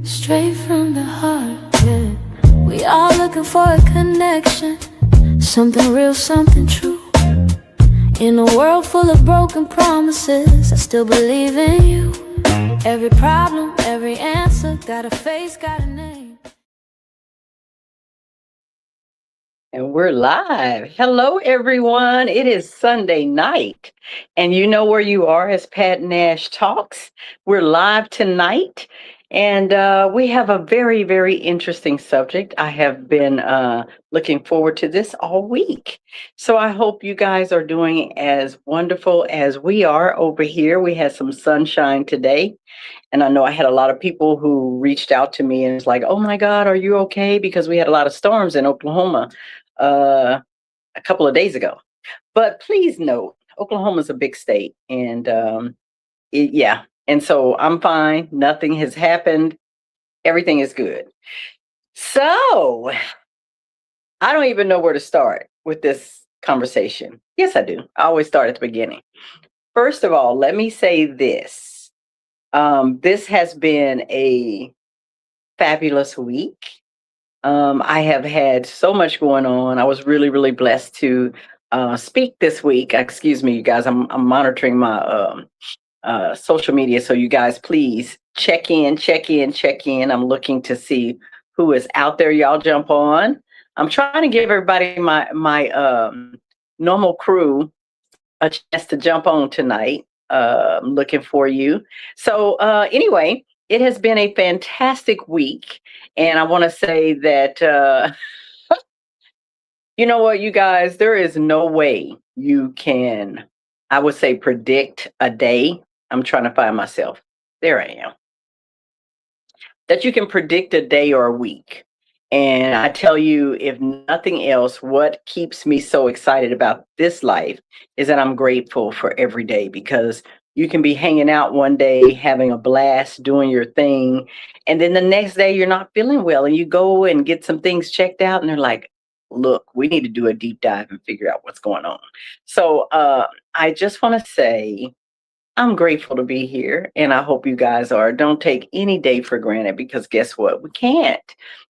Straight from the heart, yeah. We all looking for a connection, something real, something true. In a world full of broken promises, I still believe in you. Every problem, every answer, got a face, got a name. And we're live. Hello, everyone. It is Sunday night, and you know where you are as Pat Nash Talks. We're live tonight, and we have a very, very interesting subject. I have been looking forward to this all week. So I hope you guys are doing as wonderful as we are over here. We had some sunshine today. And I know I had a lot of people who reached out to me and it's like, oh my God, are you okay? Because we had a lot of storms in Oklahoma a couple of days ago. But please note, Oklahoma is a big state. And yeah. And so I'm fine. Nothing has happened. Everything is good. So I don't even know where to start with this conversation. Yes, I do. I always start at the beginning. First of all, let me say this. This has been a fabulous week. I have had so much going on. I was really, really blessed to speak this week. Excuse me, you guys. I'm monitoring my social media. So you guys, please check in. I'm looking to see who is out there. Y'all jump on. I'm trying to give everybody my normal crew a chance to jump on tonight. Looking for you. So anyway, it has been a fantastic week. And I want to say that, you know what, you guys, there is no way you can, I would say, predict a day. I'm trying to find myself. There I am. That you can predict a day or a week. And I tell you, if nothing else, what keeps me so excited about this life is that I'm grateful for every day, because you can be hanging out one day, having a blast, doing your thing. And then the next day you're not feeling well and you go and get some things checked out and they're like, look, we need to do a deep dive and figure out what's going on. So I just want to say, I'm grateful to be here, and I hope you guys are. Don't take any day for granted, because guess what? We can't.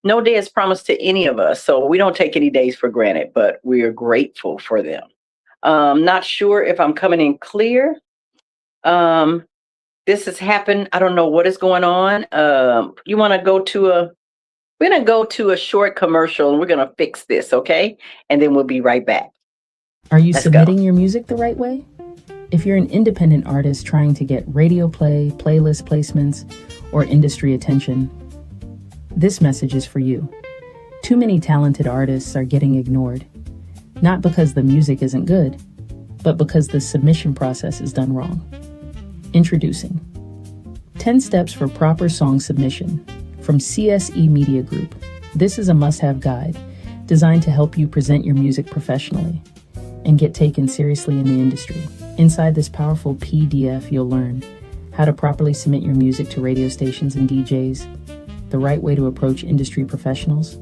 No day is promised to any of us, so we don't take any days for granted, but we are grateful for them. Not sure if I'm coming in clear. This has happened. I don't know what is going on. You want to go to we're going to go to a short commercial, and we're going to fix this, okay? And then we'll be right back. Are you submitting your music the right way? If you're an independent artist trying to get radio play, playlist placements, or industry attention, this message is for you. Too many talented artists are getting ignored, not because the music isn't good, but because the submission process is done wrong. Introducing 10 Steps for Proper Song Submission from CSE Media Group. This is a must-have guide designed to help you present your music professionally and get taken seriously in the industry. Inside this powerful PDF, you'll learn how to properly submit your music to radio stations and DJs, the right way to approach industry professionals,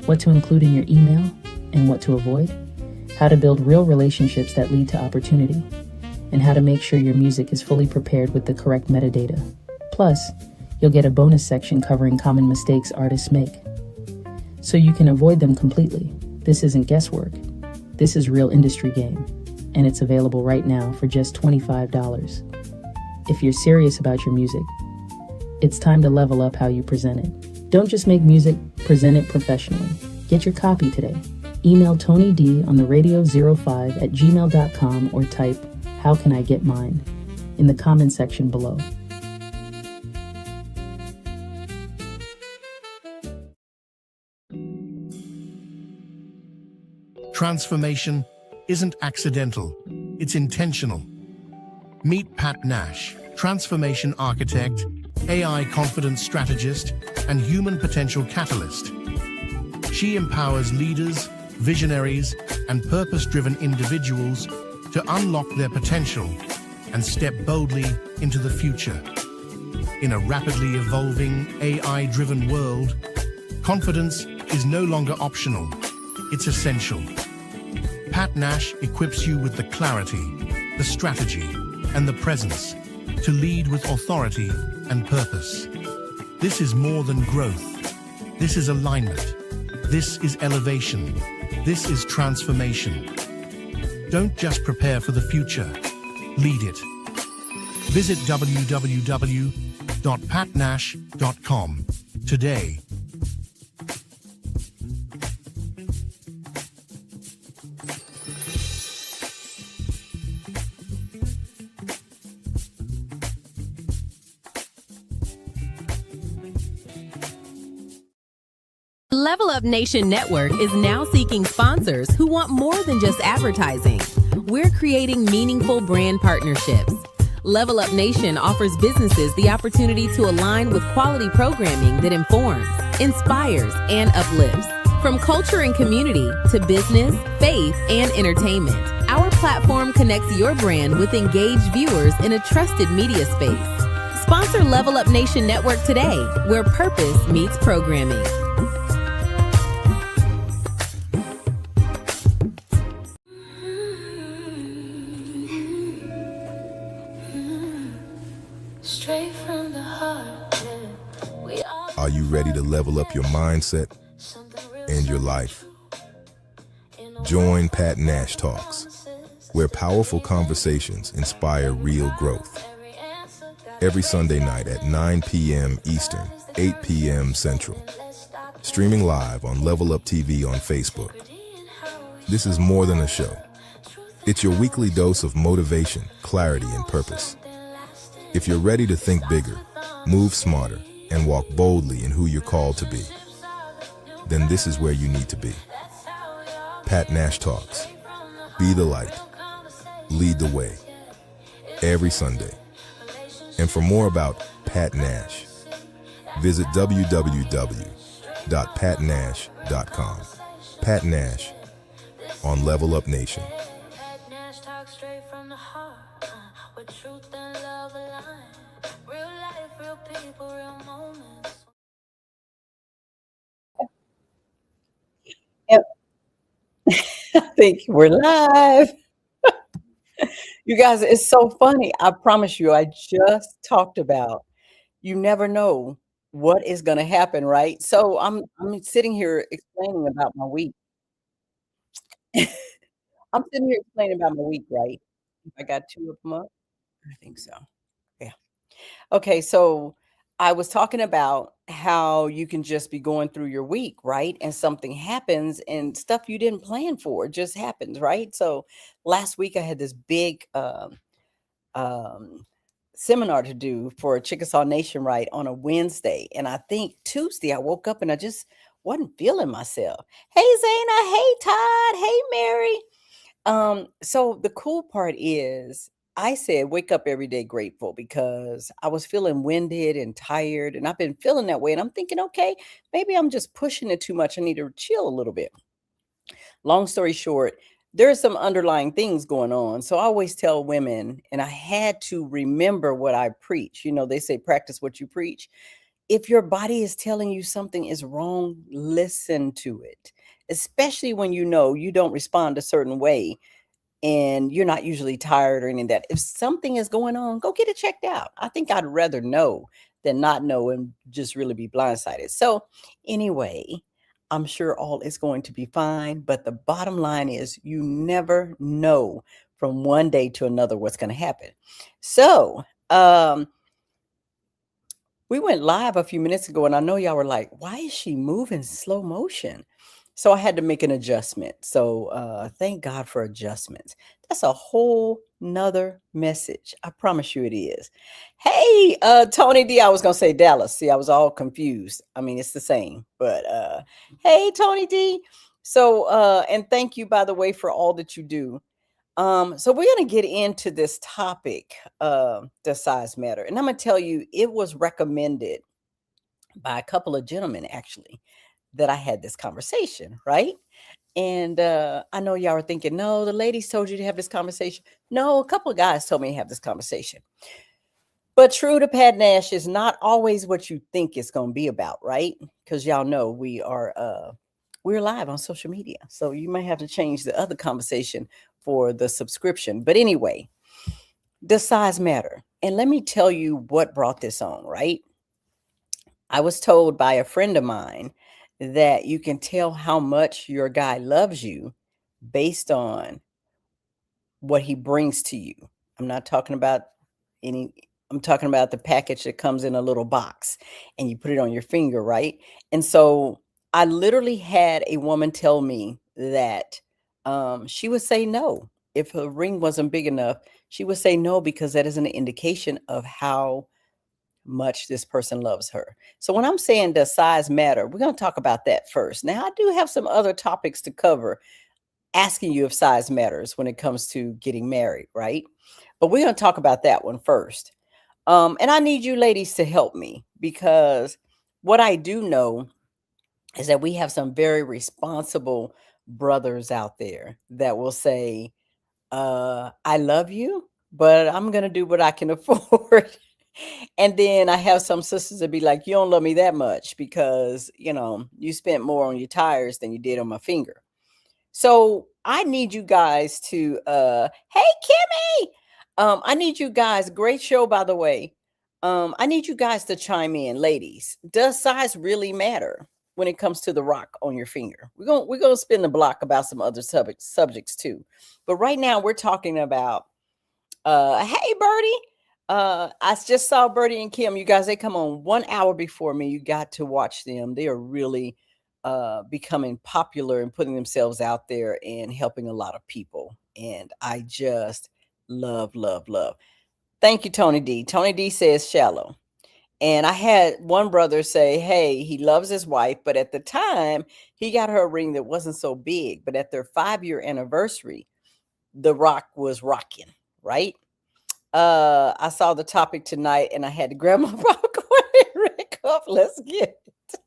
what to include in your email and what to avoid, how to build real relationships that lead to opportunity, and how to make sure your music is fully prepared with the correct metadata. Plus, you'll get a bonus section covering common mistakes artists make, so you can avoid them completely. This isn't guesswork. This is real industry game, and it's available right now for just $25. If you're serious about your music, it's time to level up how you present it. Don't just make music, present it professionally. Get your copy today. Email Tony D on the radio05@gmail.com or type, "How can I get mine?" in the comment section below. Transformation isn't accidental, it's intentional. Meet Pat Nash, transformation architect, AI confidence strategist, and human potential catalyst. She empowers leaders, visionaries, and purpose-driven individuals to unlock their potential and step boldly into the future. In a rapidly evolving, AI-driven world, confidence is no longer optional, it's essential. Pat Nash equips you with the clarity, the strategy, and the presence to lead with authority and purpose. This is more than growth. This is alignment. This is elevation. This is transformation. Don't just prepare for the future, lead it. Visit www.patnash.com today. Level Up Nation Network is now seeking sponsors who want more than just advertising. We're creating meaningful brand partnerships. Level Up Nation offers businesses the opportunity to align with quality programming that informs, inspires, and uplifts. From culture and community to business, faith, and entertainment, our platform connects your brand with engaged viewers in a trusted media space. Sponsor Level Up Nation Network today, where purpose meets programming. Are you ready to level up your mindset and your life? Join Pat Nash Talks, where powerful conversations inspire real growth. Every Sunday night at 9 p.m. Eastern, 8 p.m. Central. Streaming live on Level Up TV on Facebook. This is more than a show. It's your weekly dose of motivation, clarity, and purpose. If you're ready to think bigger, move smarter, and walk boldly in who you're called to be, then this is where you need to be. Pat Nash Talks. Be the light. Lead the way. Every Sunday. And for more about Pat Nash, visit www.patnash.com. Pat Nash on Level Up Nation. I think we're live. You guys, it's so funny. I promise you, I just talked about you never know what is going to happen, right? So I'm sitting here explaining about my week. I'm sitting here explaining about my week, right? I got two of them up. I think so. Yeah. Okay, so I was talking about how you can just be going through your week, right? And something happens and stuff you didn't plan for just happens, right? So last week I had this big seminar to do for Chickasaw Nation, right, on a Wednesday. And I think Tuesday I woke up and I just wasn't feeling myself. Hey, Zaina. Hey, Todd. Hey, Mary. So the cool part is I said, wake up every day grateful, because I was feeling winded and tired, and I've been feeling that way. And I'm thinking, okay, maybe I'm just pushing it too much. I need to chill a little bit. Long story short, there are some underlying things going on. So I always tell women, and I had to remember what I preach. You know, they say practice what you preach. If your body is telling you something is wrong, listen to it, especially when you know you don't respond a certain way and you're not usually tired or any of that. If something is going on, go get it checked out. I think I'd rather know than not know and just really be blindsided. So anyway, I'm sure all is going to be fine. But the bottom line is you never know from one day to another what's going to happen. So we went live a few minutes ago, and I know y'all were like, why is she moving slow motion? So I had to make an adjustment. So thank God for adjustments. That's a whole nother message. I promise you it is. Hey, Tony D, I was going to say Dallas. See, I was all confused. I mean, it's the same. But hey, Tony D. So, and thank you, by the way, for all that you do. So we're going to get into this topic, does size matter? And I'm going to tell you, it was recommended by a couple of gentlemen, actually, that I had this conversation, right? And I know y'all are thinking, no, the ladies told you to have this conversation. No, a couple of guys told me to have this conversation. But true to Pat Nash is not always what you think it's going to be about, right? Because y'all know we're live on social media, so you might have to change the other conversation for the subscription. But anyway, does size matter? And let me tell you what brought this on, right? I was told by a friend of mine that you can tell how much your guy loves you based on what he brings to you. I'm not talking about any, I'm talking about the package that comes in a little box and you put it on your finger, right? And so I literally had a woman tell me that she would say no. If her ring wasn't big enough, she would say no because that is an indication of how much this person loves her. So when I'm saying does size matter, we're going to talk about that first. Now, I do have some other topics to cover asking you if size matters when it comes to getting married, right? But we're going to talk about that one first. And I need you ladies to help me because what I do know is that we have some very responsible brothers out there that will say, I love you, but I'm going to do what I can afford. And then I have some sisters that be like, you don't love me that much because, you spent more on your tires than you did on my finger. So I need you guys to, hey, Kimmy, I need you guys, great show, by the way. I need you guys to chime in, ladies. Does size really matter when it comes to the rock on your finger? We're gonna spin the block about some other subjects too. But right now we're talking about, hey, Birdie. I just saw Birdie and Kim. You guys, they come on 1 hour before me. You got to watch them. They are really becoming popular and putting themselves out there and helping a lot of people. And I just love, love, love. Thank you, Tony D. Tony D says shallow. And I had one brother say, hey, he loves his wife, but at the time he got her a ring that wasn't so big. But at their 5-year anniversary, the rock was rocking, right? I saw the topic tonight and I had to grab my popcorn and Rick up. Let's get it.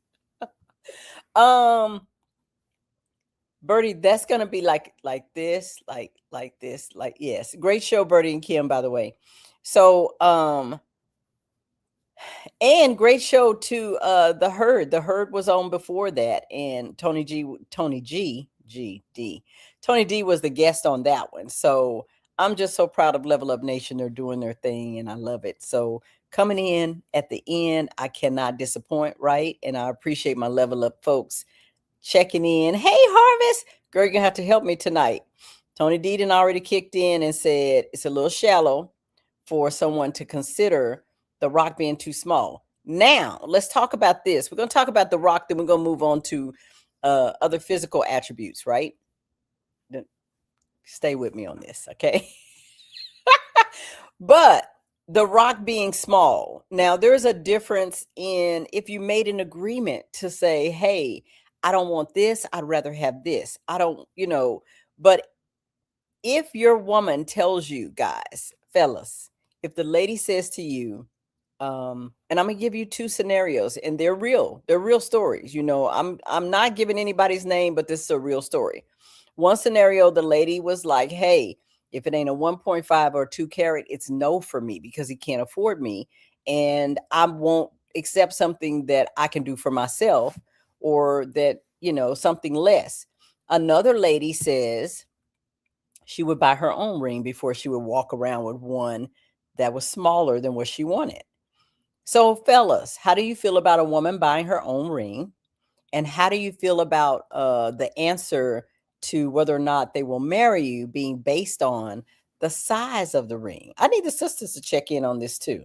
Birdie, that's gonna be like this, like this, like yes. Great show, Birdie and Kim, by the way. So and great show to the herd. The herd was on before that, and Tony D was the guest on that one. So I'm just so proud of Level Up Nation. They're doing their thing and I love it. So coming in at the end, I cannot disappoint, right? And I appreciate my Level Up folks checking in. Hey, Harvest, girl, you're gonna have to help me tonight. Tony Deedon already kicked in and said it's a little shallow for someone to consider the rock being too small. Now, let's talk about this. We're going to talk about the rock, then we're going to move on to other physical attributes, right? Stay with me on this, okay? But the rock being small. Now, there's a difference in if you made an agreement to say, hey, I don't want this. I'd rather have this. I don't, but if your woman tells you, guys, fellas, if the lady says to you, and I'm gonna give you two scenarios, and they're real stories. I'm not giving anybody's name, but this is a real story. One scenario, the lady was like, hey, if it ain't a 1.5 or 2 carat, it's no for me because he can't afford me, and I won't accept something that I can do for myself or that, something less. Another lady says she would buy her own ring before she would walk around with one that was smaller than what she wanted. So, fellas, how do you feel about a woman buying her own ring? And how do you feel about the answer to whether or not they will marry you being based on the size of the ring? I need the sisters to check in on this too.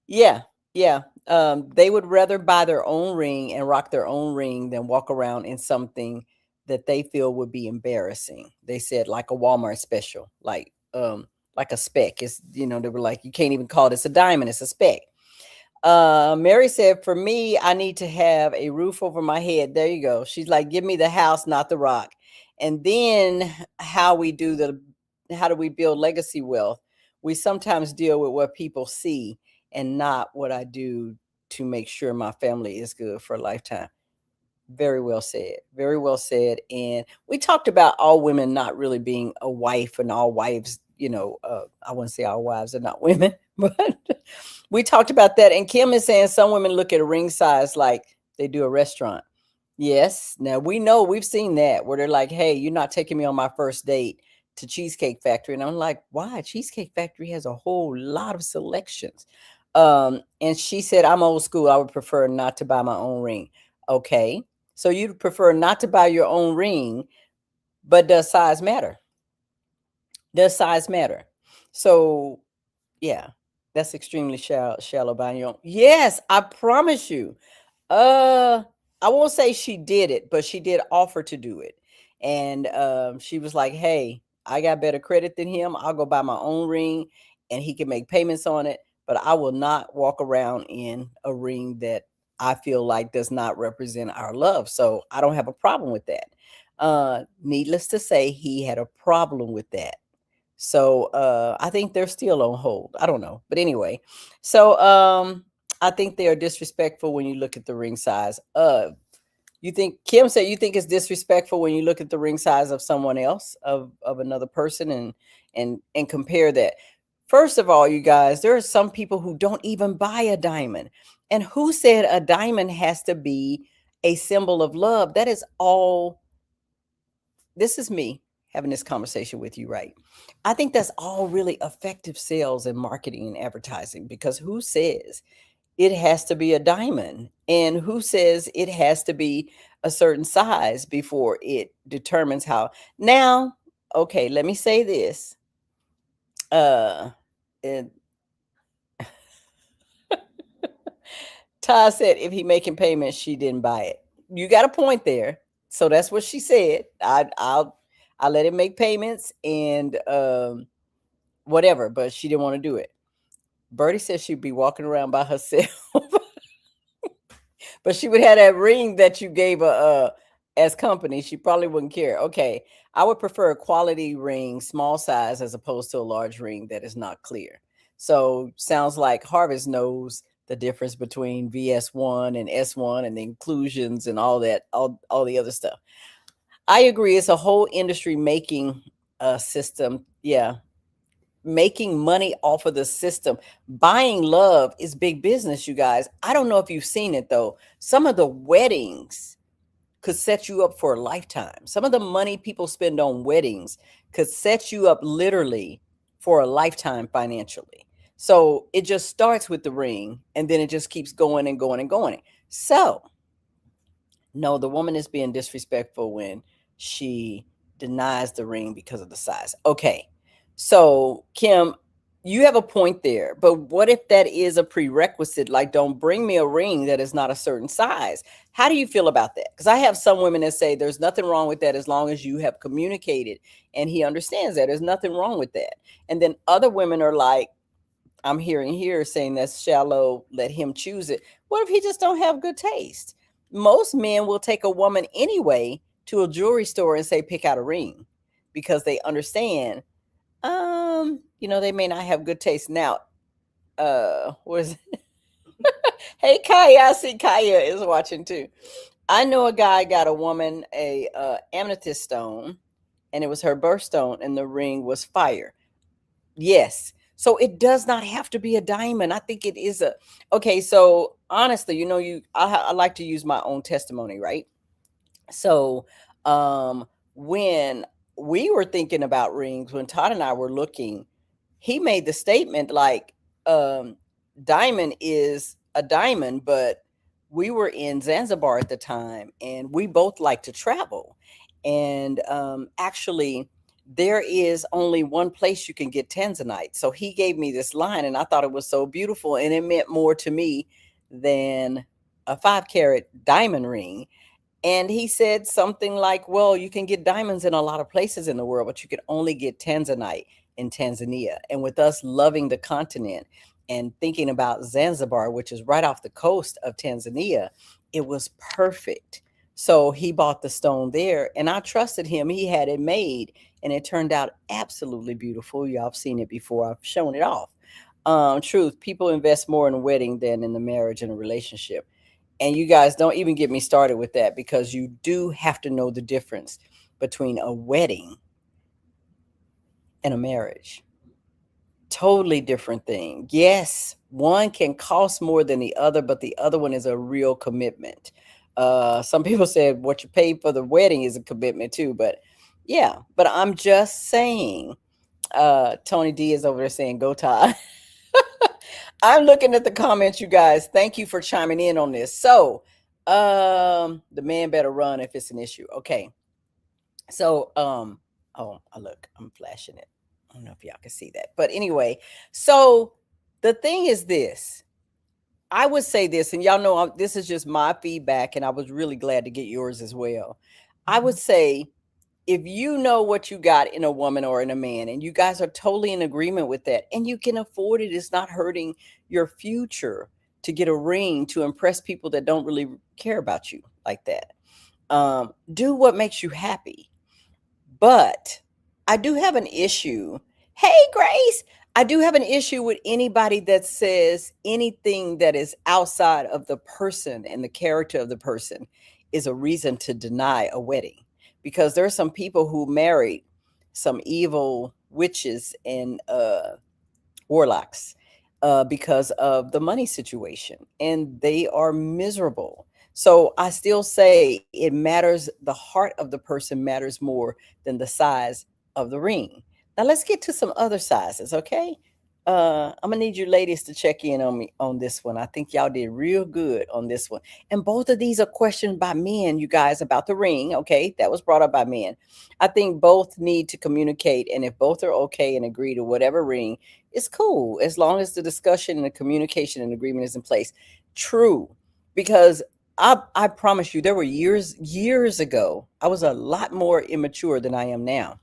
Yeah. They would rather buy their own ring and rock their own ring than walk around in something that they feel would be embarrassing. They said like a Walmart special, like a speck. It's, they were like, you can't even call this a diamond, it's a speck. Mary said, for me, I need to have a roof over my head. There you go. She's like, give me the house, not the rock. And then how do we build legacy wealth? We sometimes deal with what people see and not what I do to make sure my family is good for a lifetime. Very well said. Very well said. And we talked about all women not really being a wife and all wives, I wouldn't say our wives are not women, but we talked about that. And Kim is saying some women look at a ring size like they do a restaurant. Yes. Now we know, we've seen that where they're like, hey, you're not taking me on my first date to Cheesecake Factory. And I'm like, why? Cheesecake Factory has a whole lot of selections. And she said, I'm old school. I would prefer not to buy my own ring. Okay. So you'd prefer not to buy your own ring, but does size matter? Does size matter? So yeah, that's extremely shallow buying your own. Yes, I promise you. I won't say she did it, but she did offer to do it. And she was like, hey, I got better credit than him. I'll go buy my own ring and he can make payments on it. But I will not walk around in a ring that I feel like does not represent our love. So I don't have a problem with that. Needless to say, he had a problem with that. So I think they're still on hold. I don't know. But anyway, so I think they are disrespectful when you look at the ring size of. You think Kim said you think it's disrespectful when you look at the ring size of someone else, of another person, and compare that. First of all, you guys, there are some people who don't even buy a diamond. And who said a diamond has to be a symbol of love? That is all. This is me having this conversation with you, right? I think that's all really effective sales and marketing and advertising, because who says it has to be a diamond, and who says it has to be a certain size before it determines how. Now, okay, let me say this. And Ty said if he making payments, she didn't buy it. You got a point there. So that's what she said. I'll let him make payments and whatever, but she didn't want to do it. Bertie said she'd be walking around by herself. But she would have that ring that you gave her as company. She probably wouldn't care. Okay, I would prefer a quality ring, small size, as opposed to a large ring that is not clear. So sounds like Harvest knows the difference between VS1 and S1 and the inclusions and all that, all the other stuff. I agree. It's a whole industry making a system. Yeah. Making money off of the system. Buying love is big business, you guys. I don't know if you've seen it though. Some of the weddings could set you up for a lifetime. Some of the money people spend on weddings could set you up literally for a lifetime financially. So it just starts with the ring and then it just keeps going and going and going. So no, the woman is being disrespectful when she denies the ring because of the size. Okay. So, Kim, you have a point there, but what if that is a prerequisite? Like, don't bring me a ring that is not a certain size. How do you feel about that? Because I have some women that say there's nothing wrong with that as long as you have communicated and he understands that there's nothing wrong with that. And then other women are like, I'm hearing here saying that's shallow, let him choose it. What if he just don't have good taste? Most men will take a woman anyway to a jewelry store and say, pick out a ring, because they understand they may not have good taste. Now, what is it? Hey, Kaya, I see Kaya is watching too. I know a guy got a woman a amethyst stone, and it was her birthstone, and the ring was fire. Yes. So it does not have to be a diamond. I think it is okay. So honestly, I like to use my own testimony, right? So when we were thinking about rings, when Todd and I were looking, he made the statement like, diamond is a diamond, but we were in Zanzibar at the time and we both like to travel. And actually, there is only one place you can get tanzanite. So he gave me this line and I thought it was so beautiful and it meant more to me than a 5-carat diamond ring. And he said something like, well, you can get diamonds in a lot of places in the world, but you can only get tanzanite in Tanzania. And with us loving the continent and thinking about Zanzibar, which is right off the coast of Tanzania, it was perfect. So he bought the stone there and I trusted him. He had it made and it turned out absolutely beautiful. Y'all have seen it before. I've shown it off. Truth, people invest more in a wedding than in the marriage and a relationship. And you guys don't even get me started with that, because you do have to know the difference between a wedding and a marriage. Totally different thing. Yes, one can cost more than the other, but the other one is a real commitment. Some people said what you pay for the wedding is a commitment too, but yeah, but I'm just saying, Tony D is over there saying, go Todd. I'm looking at the comments, you guys. Thank you for chiming in on this. So, the man better run if it's an issue. Okay. So, oh, look, I'm flashing it. I don't know if y'all can see that. But anyway, so the thing is this. I would say this, and y'all know this is just my feedback, and I was really glad to get yours as well. I would say if you know what you got in a woman or in a man, and you guys are totally in agreement with that, and you can afford it, it's not hurting your future to get a ring to impress people that don't really care about you like that. Do what makes you happy. But I do have an issue. Hey, Grace, I do have an issue with anybody that says anything that is outside of the person and the character of the person is a reason to deny a wedding. Because there are some people who married some evil witches and warlocks because of the money situation, and they are miserable. So I still say it matters. The heart of the person matters more than the size of the ring. Now let's get to some other sizes, okay? I'm gonna need you ladies to check in on me on this one. I think y'all did real good on this one. And both of these are questioned by men, you guys, about the ring. Okay, that was brought up by men. I think both need to communicate, and if both are okay and agree to whatever ring, it's cool as long as the discussion and the communication and agreement is in place. True, because I promise you, there were years ago, I was a lot more immature than I am now,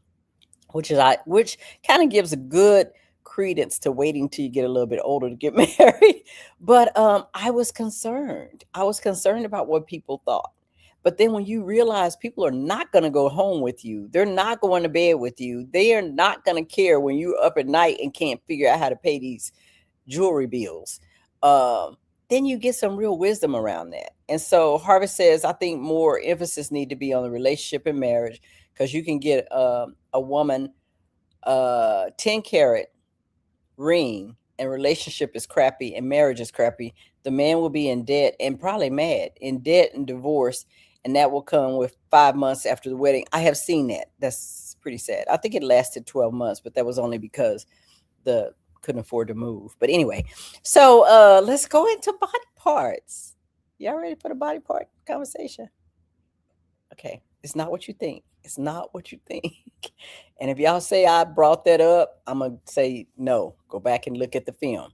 which kind of gives a good credence to waiting till you get a little bit older to get married. But I was concerned. I was concerned about what people thought. But then when you realize people are not going to go home with you, they're not going to bed with you, they are not going to care when you're up at night and can't figure out how to pay these jewelry bills. Then you get some real wisdom around that. And so Harvest says, I think more emphasis need to be on the relationship and marriage, because you can get a woman 10 carat ring and relationship is crappy and marriage is crappy. The man will be in debt and probably mad, in debt and divorce, and that will come with 5 months after the wedding. I have seen that. That's pretty sad. I think it lasted 12 months, but that was only because the couldn't afford to move. But anyway, so let's go into body parts. Y'all ready for the body part conversation? Okay, it's not what you think. It's not what you think. And if y'all say I brought that up, I'm going to say no. Go back and look at the film.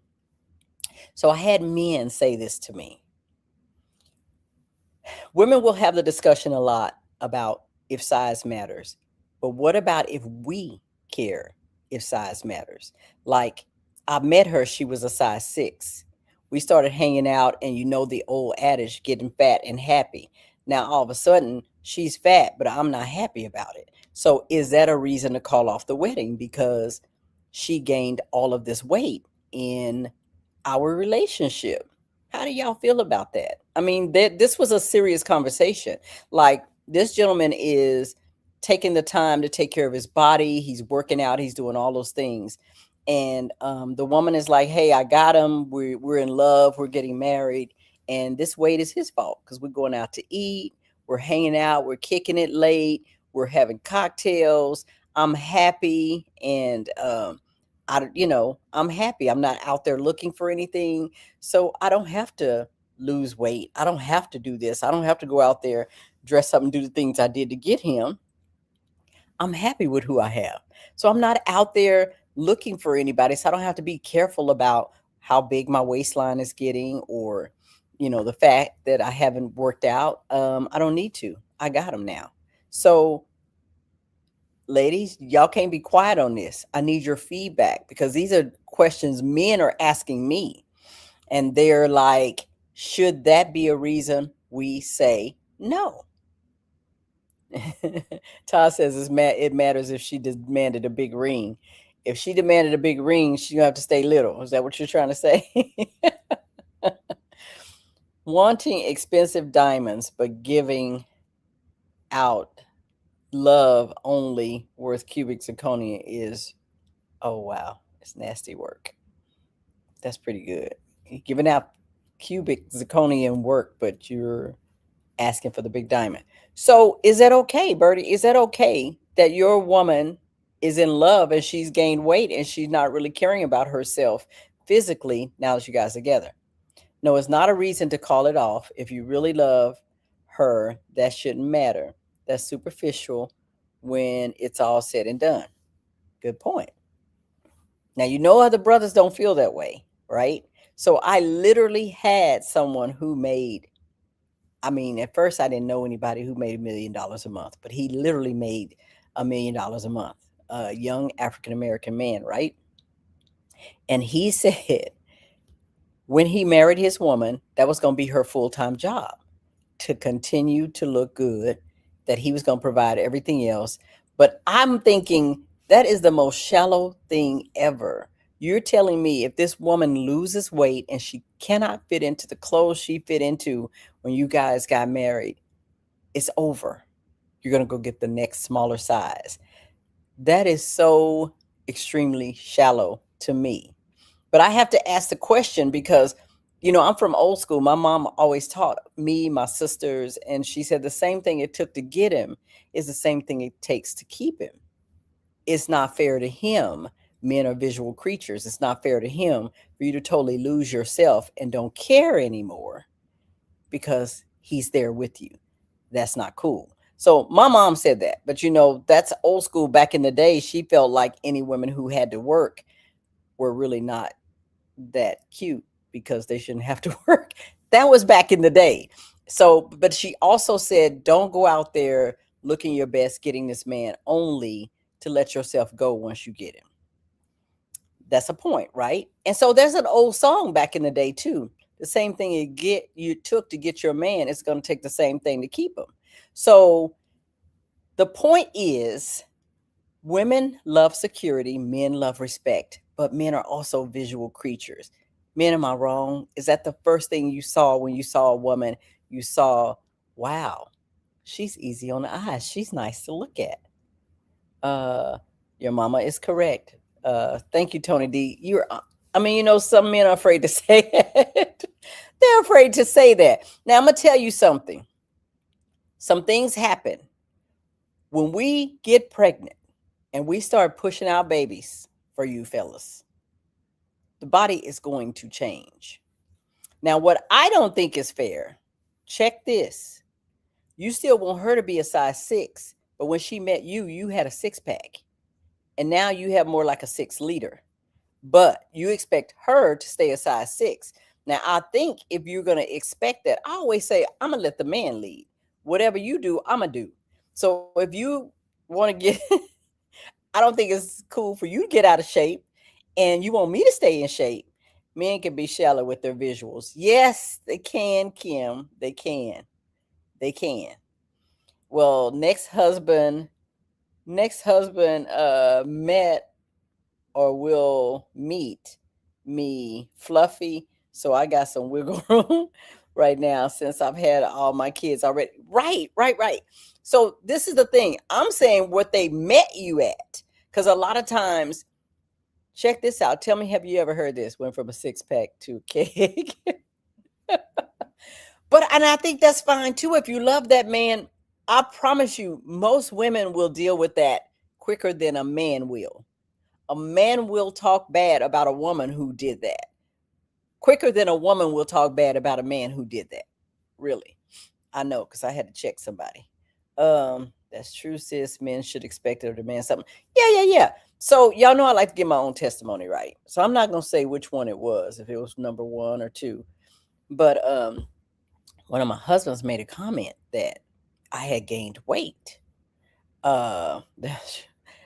So I had men say this to me. Women will have the discussion a lot about if size matters. But what about if we care if size matters? Like, I met her, she was a size 6. We started hanging out, and you know the old adage, getting fat and happy. Now, all of a sudden, she's fat, but I'm not happy about it. So is that a reason to call off the wedding because she gained all of this weight in our relationship? How do y'all feel about that? I mean, this was a serious conversation. Like, this gentleman is taking the time to take care of his body. He's working out. He's doing all those things. And the woman is like, hey, I got him. We're in love. We're getting married. And this weight is his fault because we're going out to eat. We're hanging out. We're kicking it late. We're having cocktails. I'm happy. And, I'm happy. I'm not out there looking for anything. So I don't have to lose weight. I don't have to do this. I don't have to go out there, dress up and do the things I did to get him. I'm happy with who I have. So I'm not out there looking for anybody. So I don't have to be careful about how big my waistline is getting or, the fact that I haven't worked out. I don't need to. I got them now. So ladies, y'all can't be quiet on this. I need your feedback because these are questions men are asking me. And they're like, should that be a reason we say no? Todd says it matters if she demanded a big ring. If she demanded a big ring, she's going to have to stay little. Is that what you're trying to say? Wanting expensive diamonds, but giving out love only worth cubic zirconia is, oh, wow. It's nasty work. That's pretty good. You're giving out cubic zirconium work, but you're asking for the big diamond. So is that okay, Bertie? Is that okay that your woman is in love and she's gained weight and she's not really caring about herself physically now that you guys are together? No, it's not a reason to call it off. If you really love her, that shouldn't matter. That's superficial when it's all said and done. Good point. Now, you know other brothers don't feel that way, right? So I literally had someone who made, at first I didn't know anybody who made $1 million a month, but he literally made $1 million a month, a young African-American man, right? And he said when he married his woman, that was going to be her full-time job, to continue to look good, that he was going to provide everything else. But I'm thinking that is the most shallow thing ever. You're telling me if this woman loses weight and she cannot fit into the clothes she fit into when you guys got married, it's over. You're going to go get the next smaller size. That is so extremely shallow to me. But I have to ask the question because, I'm from old school. My mom always taught me, my sisters, and she said the same thing it took to get him is the same thing it takes to keep him. It's not fair to him. Men are visual creatures. It's not fair to him for you to totally lose yourself and don't care anymore because he's there with you. That's not cool. So my mom said that, but that's old school. Back in the day, she felt like any women who had to work were really not that cute because they shouldn't have to work. That was back in the day. So, but she also said, don't go out there looking your best, getting this man only to let yourself go once you get him. That's a point, right? And so there's an old song back in the day too. The same thing you took to get your man, it's going to take the same thing to keep him. So the point is, women love security, men love respect, but men are also visual creatures. Men, am I wrong? Is that the first thing you saw when you saw a woman? You saw, wow, she's easy on the eyes. She's nice to look at. Your mama is correct. Thank you, Tony D. Some men are afraid to say it. They're afraid to say that. Now, I'm going to tell you something. Some things happen when we get pregnant and we start pushing out babies for you fellas. The body is going to change. Now, what I don't think is fair, check this. You still want her to be a size 6, but when she met you, you had a 6-pack. And now you have more like a 6-liter. But you expect her to stay a size 6. Now, I think if you're going to expect that, I always say, I'm going to let the man lead. Whatever you do, I'm going to do. So if you want to get, I don't think it's cool for you to get out of shape and you want me to stay in shape. Men can be shallow with their visuals. Yes, they can, Kim. They can. Well, next husband met or will meet me fluffy. So I got some wiggle room right now since I've had all my kids already. Right. So this is the thing. I'm saying what they met you at. Because a lot of times, check this out. Tell me, have you ever heard this? Went from a 6-pack to a cake. And I think that's fine too. If you love that man, I promise you, most women will deal with that quicker than a man will. A man will talk bad about a woman who did that quicker than a woman will talk bad about a man who did that. Really. I know, because I had to check somebody. That's true, sis. Men should expect or demand something. Yeah. So y'all know I like to give my own testimony, right? So I'm not going to say which one it was, if it was number 1 or 2. But one of my husbands made a comment that I had gained weight.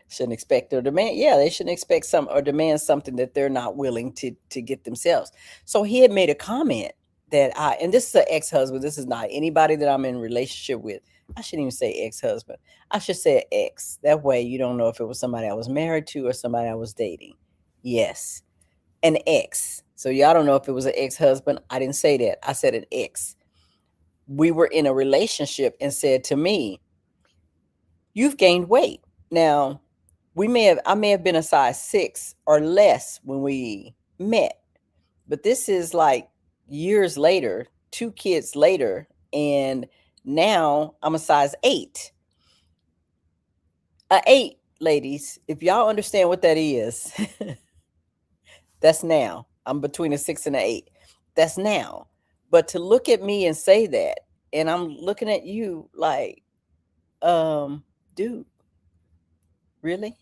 Shouldn't expect or demand. Yeah, they shouldn't expect some or demand something that they're not willing to get themselves. So he had made a comment that and this is an ex-husband. This is not anybody that I'm in relationship with. I shouldn't even say ex-husband. I should say ex. That way you don't know if it was somebody I was married to or somebody I was dating. Yes, an ex. So y'all don't know if it was an ex-husband. I didn't say that. I said an ex. We were in a relationship and said to me, you've gained weight. Now, I may have been a size 6 or less when we met, but this is like years later, 2 kids later, and now I'm a size 8. A 8, ladies, if y'all understand what that is, that's now. I'm between a 6 and an 8. That's now. But to look at me and say that, and I'm looking at you like, dude, really?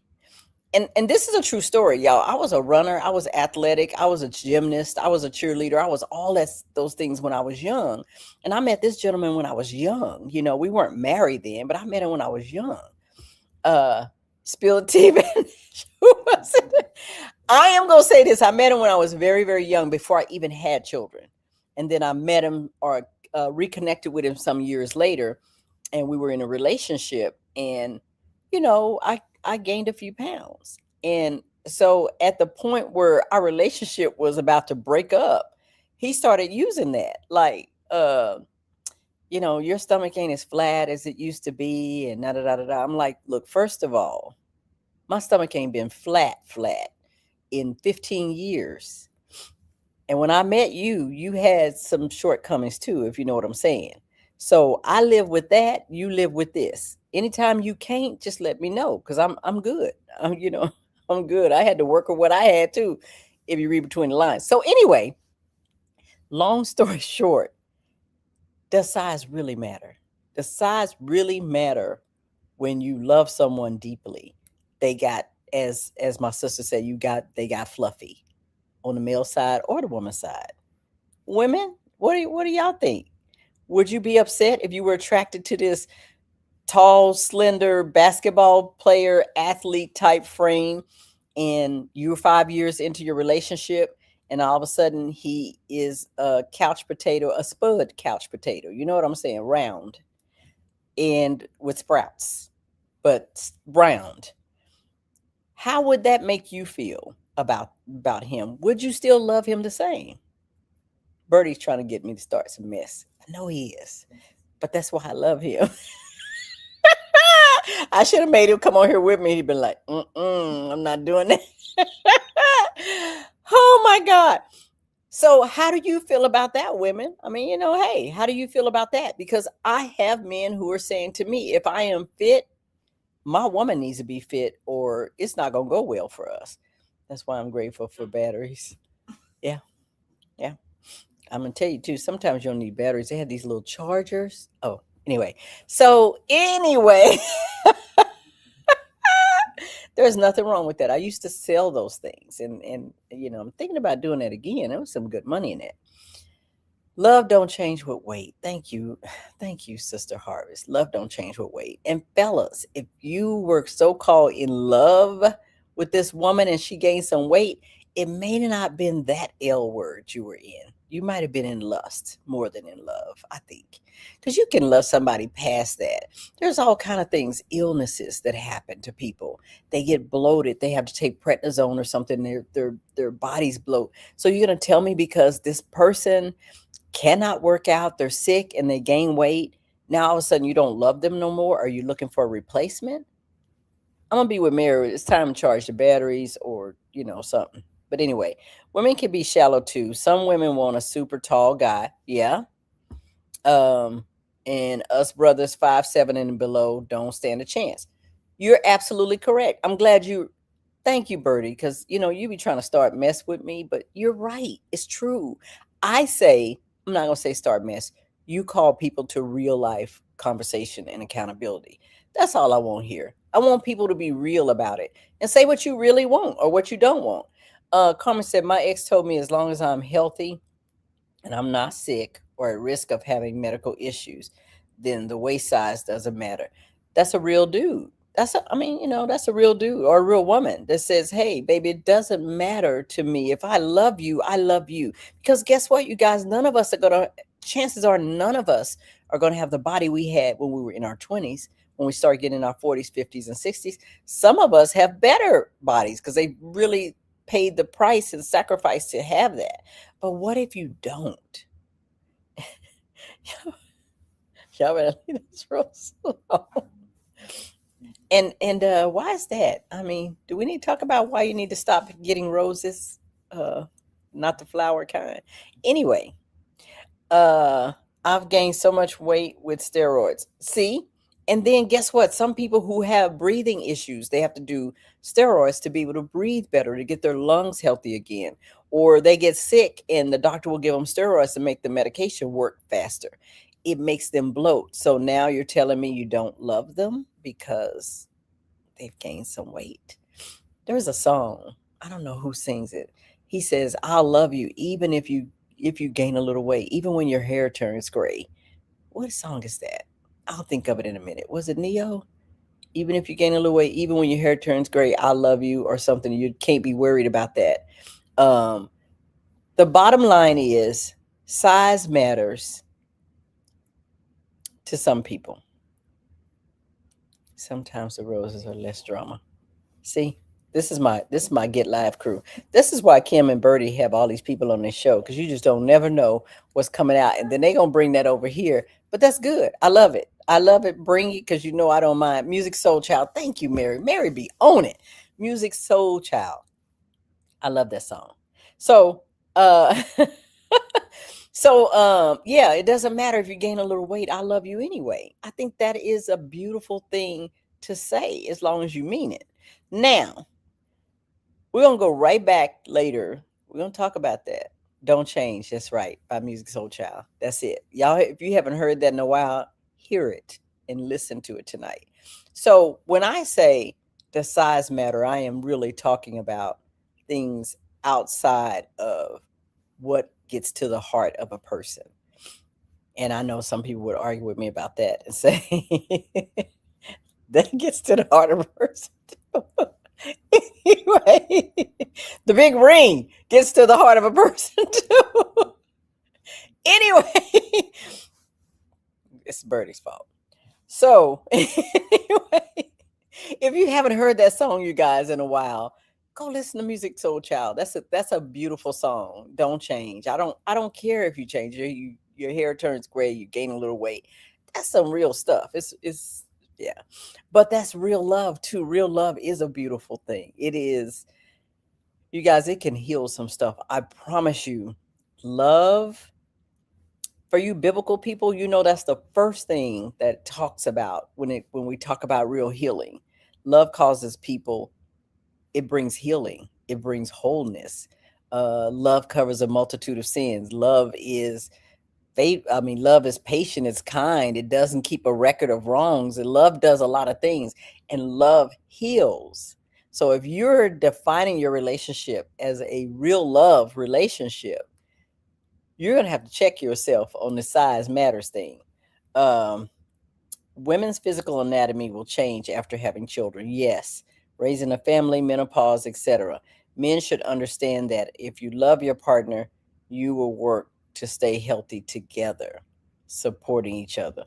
And this is a true story, y'all. I was a runner, I was athletic, I was a gymnast, I was a cheerleader, I was all those things when I was young. And I met this gentleman when I was young. You know, we weren't married then, but I met him when I was young. Spilled tea. Who was it? I am gonna say this. I met him when I was very, very young, before I even had children. And then I met him, or reconnected with him some years later, and we were in a relationship. And you know, I gained a few pounds. And so at the point where our relationship was about to break up, he started using that. Like, you know, your stomach ain't as flat as it used to be, and da da da da. I'm like, look, first of all, my stomach ain't been flat in 15 years. And when I met you, you had some shortcomings too, if you know what I'm saying. So I live with that. You live with this. Anytime you can't, just let me know, because I'm good. You know, I'm good. I had to work with what I had too, if you read between the lines. So anyway, long story short, does size really matter? Does size really matter when you love someone deeply? They got, as my sister said, they got fluffy on the male side or the woman's side. Women, what do y'all think? Would you be upset if you were attracted to this tall, slender basketball player, athlete type frame, and you were 5 years into your relationship, and all of a sudden he is a couch potato, a spud couch potato? You know what I'm saying? Round and with sprouts, but round. How would that make you feel about him? Would you still love him the same? Bertie's trying to get me to start some mess. I know he is, but that's why I love him. I should have made him come on here with me. He'd been like, I'm not doing that. Oh my God. So how do you feel about that, women? I mean, you know, hey, how do you feel about that? Because I have men who are saying to me, if I am fit, my woman needs to be fit, or it's not going to go well for us. That's why I'm grateful for batteries. Yeah. Yeah. I'm going to tell you too, sometimes you don't need batteries. They have these little chargers. Oh, anyway. So anyway, there's nothing wrong with that. I used to sell those things, and you know, I'm thinking about doing that again. There was some good money in it. Love don't change with weight. Thank you. Thank you, Sister Harvest. Love don't change with weight. And fellas, if you were so-called in love with this woman and she gained some weight, it may not been that L word you were in. You might have been in lust more than in love, I think. Because you can love somebody past that. There's all kind of things, illnesses that happen to people. They get bloated. They have to take prednisone or something. Their bodies bloat. So you're going to tell me because this person cannot work out, they're sick, and they gain weight, now all of a sudden you don't love them no more? Are you looking for a replacement? I'm gonna be with Mary. It's time to charge the batteries, or you know, something. But anyway, women can be shallow too. Some women want a super tall guy. Yeah. And us brothers 5'7" and below don't stand a chance. You're absolutely correct. I'm glad thank you, Bertie, because you know, you be trying to start mess with me, but you're right. It's true. I say, I'm not gonna say start mess. You call people to real life conversation and accountability. That's all I want here. I want people to be real about it and say what you really want or what you don't want. Carmen said, my ex told me as long as I'm healthy and I'm not sick or at risk of having medical issues, then the waist size doesn't matter. That's a real dude. That's a real dude or a real woman that says, hey, baby, it doesn't matter to me. If I love you, I love you. Because guess what, you guys, chances are none of us are going to have the body we had when we were in our 20s, when we start getting in our 40s, 50s, and 60s. Some of us have better bodies because they really paid the price and sacrifice to have that. But what if you don't? Y'all better leave this real slow. And why is that? I mean, do we need to talk about why you need to stop getting roses? Not the flower kind. Anyway, I've gained so much weight with steroids. See? And then guess what? Some people who have breathing issues, they have to do steroids to be able to breathe better, to get their lungs healthy again. Or they get sick and the doctor will give them steroids to make the medication work faster. It makes them bloat. So now you're telling me you don't love them because they've gained some weight. There's a song. I don't know who sings it. He says, "I'll love you even if you gain a little weight, even when your hair turns gray." What song is that? I'll think of it in a minute. Was it Neo? Even if you gain a little weight, even when your hair turns gray, I love you, or something. You can't be worried about that. The bottom line is size matters to some people. Sometimes the roses are less drama. See, this is my Get Live crew. This is why Kim and Birdie have all these people on their show, because you just don't never know what's coming out, and then they gonna bring that over here. But that's good. I love it. I love it. Bring it, because you know I don't mind. Music Soul Child. Thank you, Mary. Mary be on it. Music Soul Child. I love that song. So yeah, it doesn't matter if you gain a little weight. I love you anyway. I think that is a beautiful thing to say, as long as you mean it. Now, we're going to go right back later. We're going to talk about that. Don't Change. That's right. By Music Soul Child. That's it. Y'all, if you haven't heard that in a while, hear it and listen to it tonight. So when I say the size matter, I am really talking about things outside of what gets to the heart of a person. And I know some people would argue with me about that and say that gets to the heart of a person too. Anyway, the big ring gets to the heart of a person too. Anyway, it's Birdie's fault. So anyway, if you haven't heard that song, you guys, in a while, go listen to Music Soul Child. That's a beautiful song. Don't change. I don't care if you change. Your hair turns gray, you gain a little weight. That's some real stuff. It's yeah. But that's real love too. Real love is a beautiful thing. It is. You guys, it can heal some stuff. I promise you. Love, for you biblical people, you know that's the first thing that it talks about when we talk about real healing. Love causes people, it brings healing, it brings wholeness. Love covers a multitude of sins. Love is love is patient, it's kind, it doesn't keep a record of wrongs, and love does a lot of things, and love heals. So if you're defining your relationship as a real love relationship, you're going to have to check yourself on the size matters thing. Women's physical anatomy will change after having children. Yes. Raising a family, menopause, etc. Men should understand that if you love your partner, you will work to stay healthy together, supporting each other.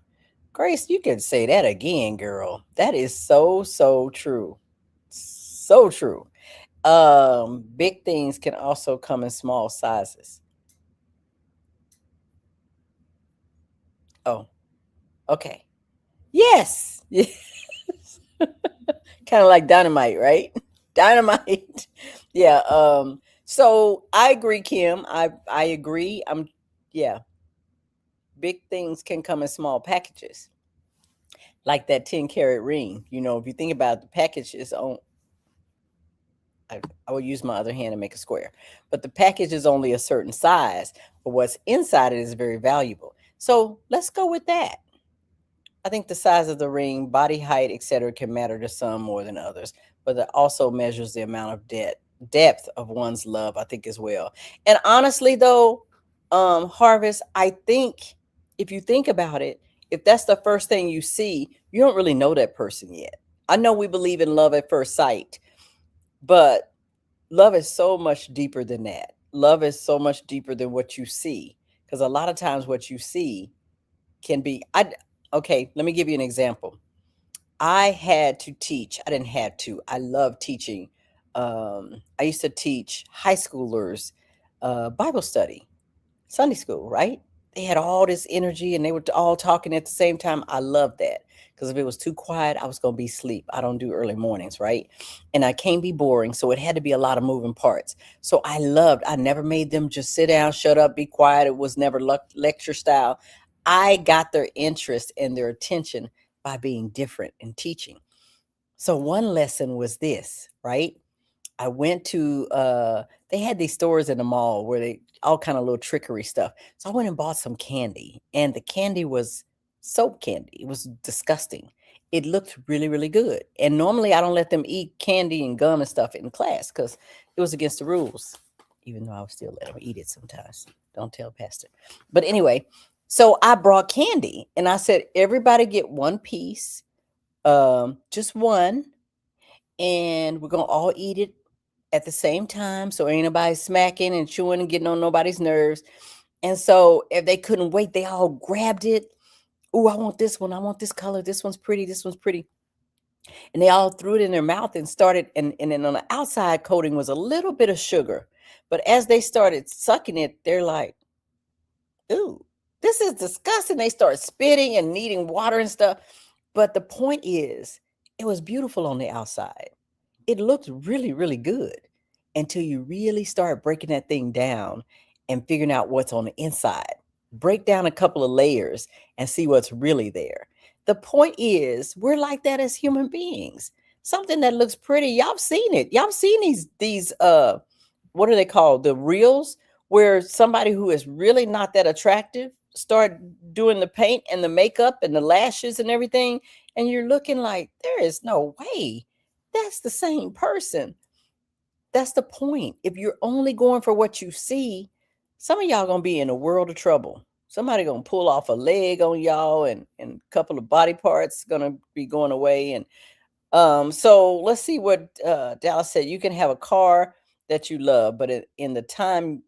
Grace, you can say that again, girl. That is so, so true. So true. Big things can also come in small sizes. Oh, okay. Yes. Yes. Kind of like dynamite, right? Dynamite. Yeah. So I agree, Kim. I agree. Yeah. Big things can come in small packages. Like that 10-carat ring. You know, if you think about it, the package is on. I will use my other hand and make a square. But the package is only a certain size, but what's inside it is very valuable. So let's go with that. I think the size of the ring, body height, etc., can matter to some more than others, but it also measures the amount of depth of one's love, I think, as well. And honestly, though, Harvest, I think if you think about it, if that's the first thing you see, you don't really know that person yet. I know we believe in love at first sight, but love is so much deeper than that. Love is so much deeper than what you see, because a lot of times what you see can be, okay, let me give you an example. I had to teach. I didn't have to. I love teaching. I used to teach high schoolers Bible study, Sunday school, right? they had all this energy and they were all talking at the same time. I loved that because if it was too quiet, I was going to be asleep. I don't do early mornings, right? And I can't be boring. So it had to be a lot of moving parts. So I never made them just sit down, shut up, be quiet. It was never lecture style. I got their interest and their attention by being different and teaching. So one lesson was this, right? I went to they had these stores in the mall where they all kind of little trickery stuff. So I went and bought some candy, and the candy was soap candy. It was disgusting. It looked really, really good. And normally I don't let them eat candy and gum and stuff in class because it was against the rules, even though I would still let them eat it sometimes. Don't tell Pastor. But anyway, so I brought candy and I said, everybody get one piece, just one, and we're gonna all eat it at the same time, so ain't nobody smacking and chewing and getting on nobody's nerves. And so if they couldn't wait, they all grabbed it. Oh, I want this one. I want this color. This one's pretty. This one's pretty. And they all threw it in their mouth and started. And then on the outside coating was a little bit of sugar. But as they started sucking it, they're like, ooh, this is disgusting. They start spitting and needing water and stuff. But the point is, it was beautiful on the outside. It looked really, really good until you really start breaking that thing down and figuring out what's on the inside. Break down a couple of layers and see what's really there. The point is, we're like that as human beings. Something that looks pretty, y'all seen it. Y'all seen these what are they called? The reels, where somebody who is really not that attractive start doing the paint and the makeup and the lashes and everything, and you're looking like, there is no way that's the same person. That's the point. If you're only going for what you see, some of y'all gonna be in a world of trouble. Somebody gonna pull off a leg on y'all, and a couple of body parts gonna be going away. And so let's see what Dallas said. You can have a car that you love, but in the time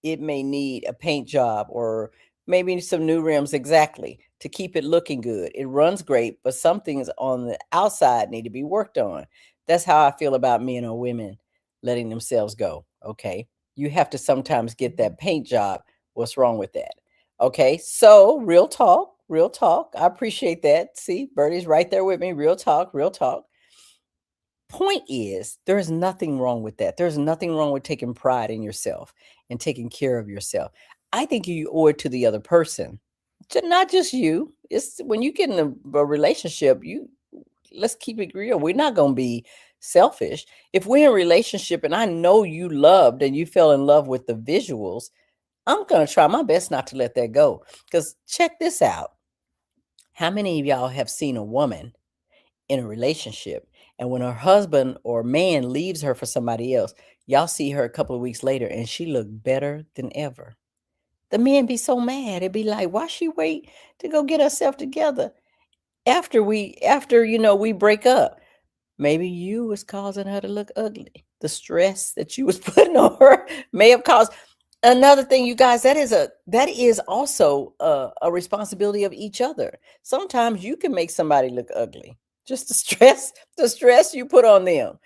it may need a paint job or maybe some new rims, exactly, to keep it looking good. It runs great, but some things on the outside need to be worked on. That's how I feel about men or women letting themselves go. Okay. You have to sometimes get that paint job. What's wrong with that? Okay. So real talk, real talk. I appreciate that. See, Bertie's right there with me. Real talk, real talk. Point is, there's nothing wrong with that. There's nothing wrong with taking pride in yourself and taking care of yourself. I think you owe it to the other person, not just you. It's when you get in a relationship, let's keep it real. We're not going to be selfish. If we're in a relationship and I know you loved and you fell in love with the visuals, I'm going to try my best not to let that go. Because check this out. How many of y'all have seen a woman in a relationship, and when her husband or man leaves her for somebody else, y'all see her a couple of weeks later and she looked better than ever? The men be so mad. It'd be like, why she wait to go get herself together after we break up? Maybe you was causing her to look ugly. The stress that you was putting on her may have caused. Another thing, you guys, that is also a responsibility of each other. Sometimes you can make somebody look ugly. Just the stress you put on them.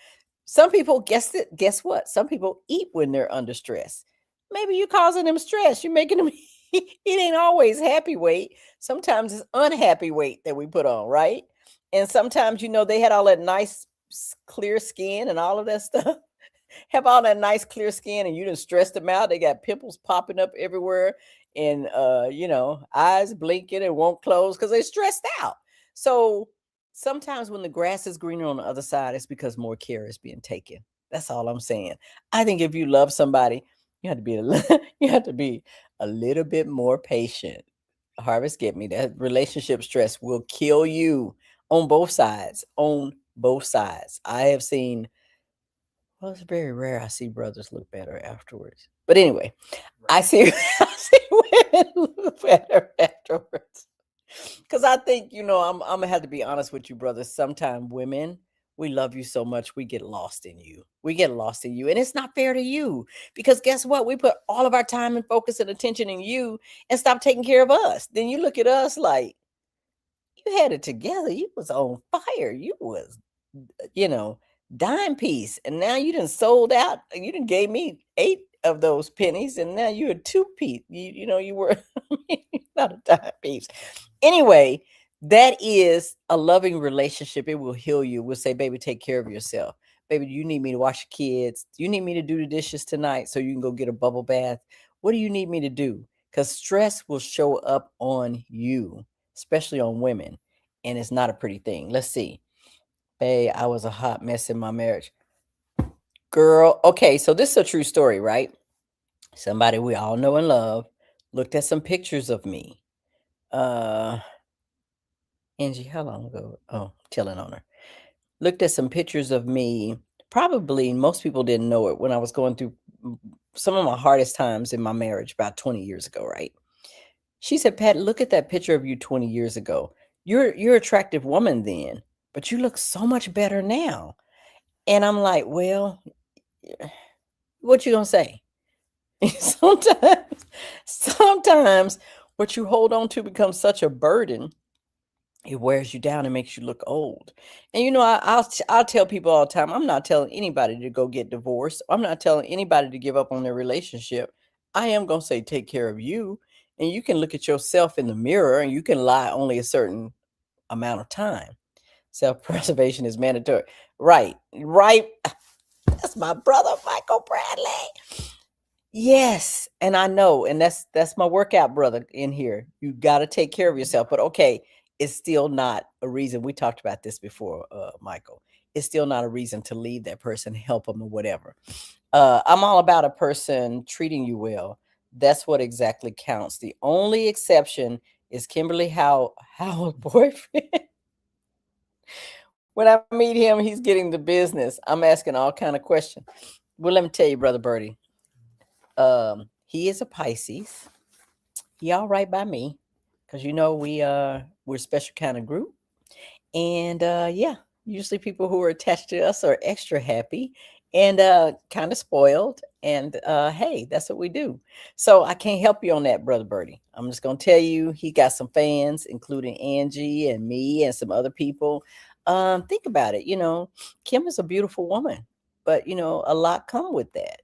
Some people, guess what? Some people eat when they're under stress. Maybe you're causing them stress. You're making them it ain't always happy weight. Sometimes it's unhappy weight that we put on, right? And sometimes, they had all that nice clear skin and all of that stuff. Have all that nice clear skin and you done stressed them out. They got pimples popping up everywhere and eyes blinking and won't close because they're stressed out. So sometimes when the grass is greener on the other side, it's because more care is being taken. That's all I'm saying. I think if you love somebody, you have to be a little bit more patient. Harvest, get me. That relationship stress will kill you on both sides. On both sides. I have seen, well, it's very rare I see brothers look better afterwards. But anyway, I see women look better afterwards. Because I think, I'm going to have to be honest with you, brothers. Sometimes women, we love you so much, we get lost in you. We get lost in you. And it's not fair to you. Because guess what? We put all of our time and focus and attention in you and stop taking care of us. Then you look at us like, you had it together. You was on fire. You was, dime piece. And now you done sold out. You done gave me 8 of those pennies, and now you're a two-piece. You were not a dime piece. Anyway, that is a loving relationship. It will heal you. We'll say, baby, take care of yourself. Baby, you need me to wash your kids? Do you need me to do the dishes tonight so you can go get a bubble bath? What do you need me to do? Because stress will show up on you, especially on women, and it's not a pretty thing. Let's see. Babe, I was a hot mess in my marriage. Girl, okay, so this is a true story, right? Somebody we all know and love looked at some pictures of me. Angee, how long ago? Oh, telling on her. Looked at some pictures of me. Probably most people didn't know it when I was going through some of my hardest times in my marriage about 20 years ago, right? She said, Pat, look at that picture of you 20 years ago. You're an attractive woman then, but you look so much better now. And I'm like, well, what you gonna say? Sometimes what you hold on to becomes such a burden. It wears you down and makes you look old. And I'll tell people all the time, I'm not telling anybody to go get divorced. I'm not telling anybody to give up on their relationship. I am going to say, take care of you. And you can look at yourself in the mirror, and you can lie only a certain amount of time. Self-preservation is mandatory. Right. That's my brother, Michael Bradley. Yes. And I know, and that's my workout brother in here. You got to take care of yourself. But okay, it's still not a reason. We talked about this before, Michael. It's still not a reason to leave that person, help them or whatever. I'm all about a person treating you well. That's what exactly counts. The only exception is Kimberly Howell's boyfriend. When I meet him, he's getting the business. I'm asking all kind of questions. Well, let me tell you, Brother Birdie. He is a Pisces. He all right by me. Because we're a special kind of group. And usually people who are attached to us are extra happy and kind of spoiled. And hey, that's what we do. So I can't help you on that, Brother Birdie. I'm just going to tell you, he got some fans, including Angee and me and some other people. Think about it. Kim is a beautiful woman, but a lot come with that.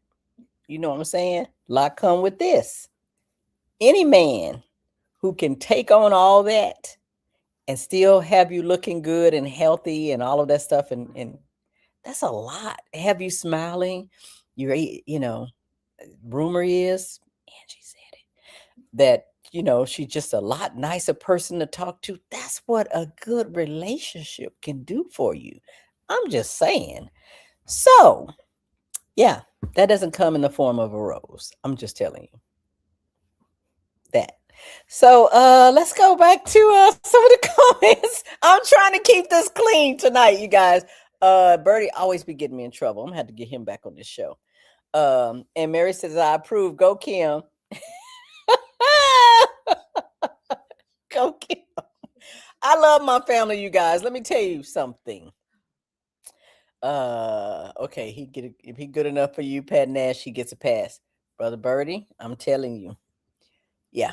You know what I'm saying? A lot come with this. Any man who can take on all that and still have you looking good and healthy and all of that stuff. And that's a lot. Have you smiling? Rumor is, Angee said it, that, she's just a lot nicer person to talk to. That's what a good relationship can do for you. I'm just saying. So, yeah, that doesn't come in the form of a rose. I'm just telling you that. So let's go back to some of the comments. I'm trying to keep this clean tonight, you guys. Birdie always be getting me in trouble. I'm gonna have to get him back on this show. And Mary says, I approve. Go Kim. Go Kim. I love my family, you guys. Let me tell you something. Okay, if he good enough for you, Pat Nash, he gets a pass. Brother Birdie, I'm telling you. Yeah.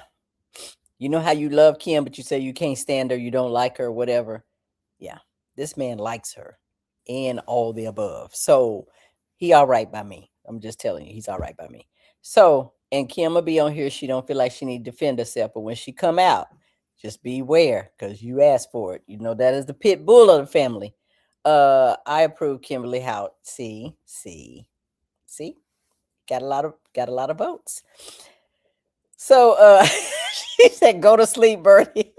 You know how you love Kim, but you say you can't stand her, you don't like her, whatever. Yeah, this man likes her and all the above. So he all right by me. I'm just telling you, he's all right by me. So, and Kim will be on here. She don't feel like she need to defend herself, but when she come out, just beware because you asked for it. That is the pit bull of the family. I approve Kimberly Howard. See, got a lot of votes. So she said, go to sleep, Birdie.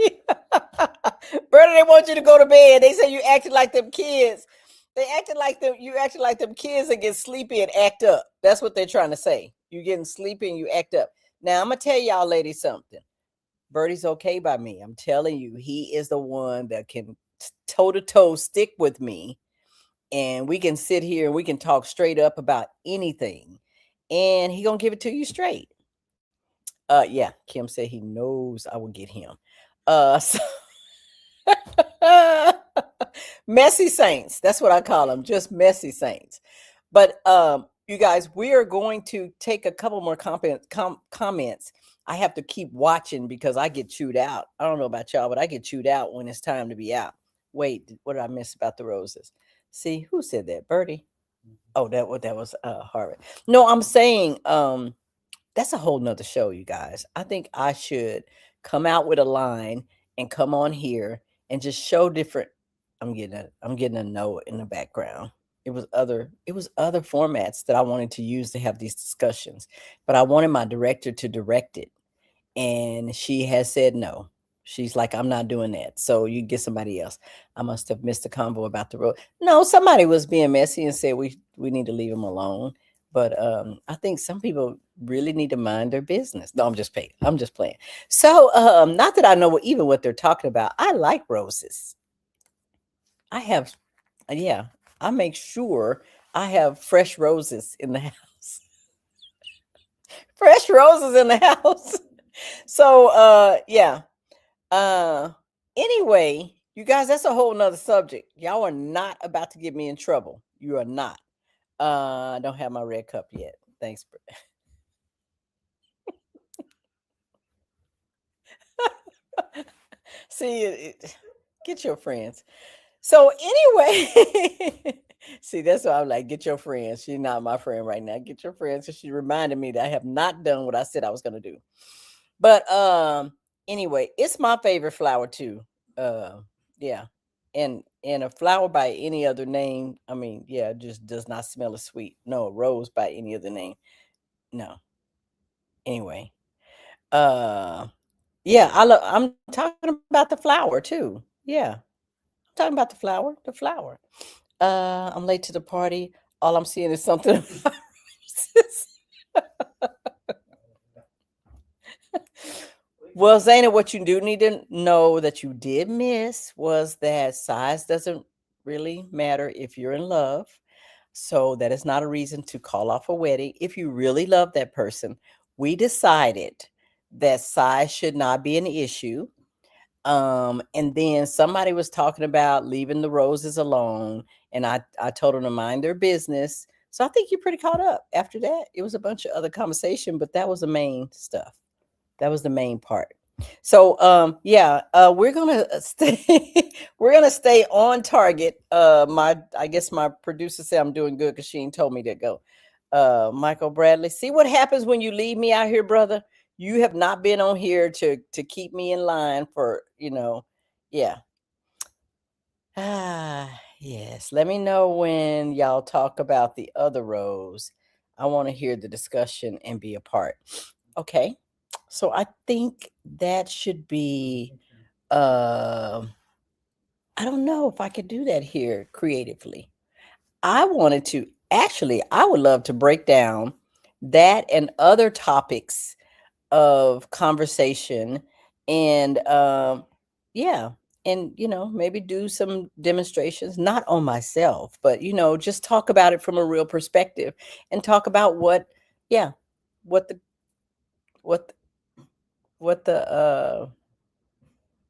Birdie, they want you to go to bed. They say you acted like them kids. You acted like them kids that get sleepy and act up. That's what they're trying to say. You getting sleepy and you act up. Now I'm gonna tell y'all ladies something. Birdie's okay by me. I'm telling you, he is the one that can toe to toe stick with me. And we can sit here and we can talk straight up about anything. And he gonna give it to you straight. Yeah, Kim said he knows I will get him. Messy saints. That's what I call them, just messy saints. But you guys, we are going to take a couple more comments. I have to keep watching because I get chewed out. I don't know about y'all, but I get chewed out when it's time to be out. Wait, what did I miss about the roses? See, who said that? Birdie? Oh, that was Harvard. No, I'm saying that's a whole nother show, you guys. I think I should come out with a line and come on here and just show different. I'm getting a note in the background. It was other formats that I wanted to use to have these discussions, but I wanted my director to direct it, and she has said no. She's like, I'm not doing that. So you get somebody else. I must have missed the convo about the road. No, somebody was being messy and said we need to leave them alone. But I think some people really need to mind their business. No, I'm just playing. I'm just playing. So not that I know even what they're talking about. I like roses. I have, yeah, I make sure I have fresh roses in the house. Fresh roses in the house. So yeah. Anyway, you guys, that's a whole nother subject. Y'all are not about to get me in trouble. You are not. I don't have my red cup yet. Thanks. See, get your friends. So anyway, see, that's why I'm like, get your friends. She's not my friend right now. Get your friends. So she reminded me that I have not done what I said I was going to do. But anyway, it's my favorite flower too. Yeah. And a flower by any other name, I mean, yeah, just does not smell as sweet. No, a rose by any other name. No. Anyway. Yeah, I'm talking about the flower too. Yeah. I'm talking about the flower. The flower. I'm late to the party. All I'm seeing is something about roses. Well, Zaina, what you do need to know that you did miss was that size doesn't really matter if you're in love. So that is not a reason to call off a wedding. If you really love that person, we decided that size should not be an issue. And then somebody was talking about leaving the roses alone, and I told them to mind their business. So I think you're pretty caught up. After that, it was a bunch of other conversation, but that was the main stuff. That was the main part. So yeah, we're gonna stay we're gonna stay on target. I guess my producer said I'm doing good because she ain't told me to go. Michael Bradley, see what happens when you leave me out here, brother. You have not been on here to keep me in line for, yeah. Yes. Let me know when y'all talk about the other rows. I want to hear the discussion and be a part. Okay. So I think that should be I don't know if I could do that here creatively. I would love to break down that and other topics of conversation, and yeah, and maybe do some demonstrations, not on myself, but just talk about it from a real perspective, and talk about yeah, what the what what the